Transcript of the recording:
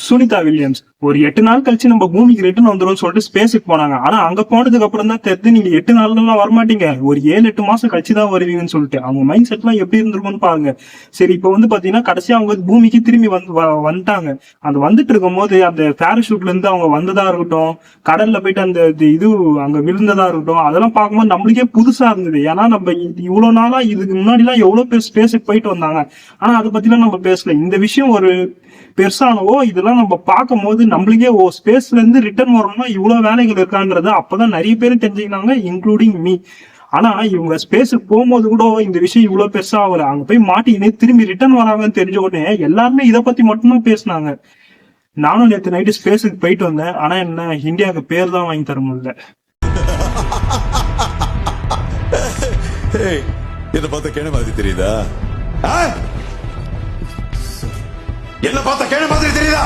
Sunita Williams ஒரு 8 நாள் கழிச்சு நம்ம பூமிக்கு ரிட்டர்ன் வந்துடும் சொல்லிட்டு ஸ்பேஸுக்கு போனாங்க. ஆனா அங்க போனதுக்கு அப்புறம் தான் தெரிஞ்சு நீங்க 8 நாள்லாம் வரமாட்டீங்க, ஒரு 7-8 மாசம் கழிச்சு தான் வருவீங்கன்னு சொல்லிட்டு அவங்க மைண்ட் செட் எல்லாம் எப்படி இருந்திருக்கும்னு பாருங்க. சரி, இப்ப வந்து பாத்தீங்கன்னா கடைசியா அவங்க பூமிக்கு திரும்பி வந்துட்டாங்க. அந்த வந்துட்டு இருக்கும் போது அந்த பேராஷூட்ல இருந்து அவங்க வந்ததா இருக்கட்டும், கடல்ல போயிட்டு அந்த இது அங்க விழுந்ததா இருக்கட்டும், அதெல்லாம் பார்க்கும்போது நம்மளுக்கே புதுசா இருந்தது. ஏன்னா நம்ம இவ்வளவு நாளா இதுக்கு முன்னாடி எல்லாம் எவ்வளவு பேர் ஸ்பேஸுக்கு போயிட்டு வந்தாங்க, ஆனா அதை பத்தி எல்லாம் நம்ம பேசல. இந்த விஷயம் ஒரு பெருசானவோ இதெல்லாம் நம்ம பார்க்கும் போது நம்மளுக்கே ஸ்பேஸ்ல இருந்து ரிட்டர்ன் வரணும்னா இவ்வளவு வேலைகள் இருக்கான்றது அப்பதான் நிறைய பேர் தெரிஞ்சுக்கினாங்க, இன்க்ளூடிங் மீ. ஆனா இவங்க ஸ்பேஸுக்கு போகும்போது கூட இந்த விஷயம் இவ்வளவு பெருசா ஆகல. அங்க போய் மாட்டிக்கினே திரும்பி ரிட்டர்ன் வராங்கன்னு தெரிஞ்ச உடனே எல்லாருமே இதை பத்தி மட்டும்தான் பேசினாங்க. நானும் நேற்று நைட்டு ஸ்பேஸுக்கு போயிட்டு வந்தேன். ஆனா என்ன, இந்தியாவுக்கு பேர் தான் வாங்கி தர முடியல. என்ன பார்த்தா கேன மாதிரி தெரியுதா? என்ன பார்த்தா கேன மாதிரி தெரியுதா?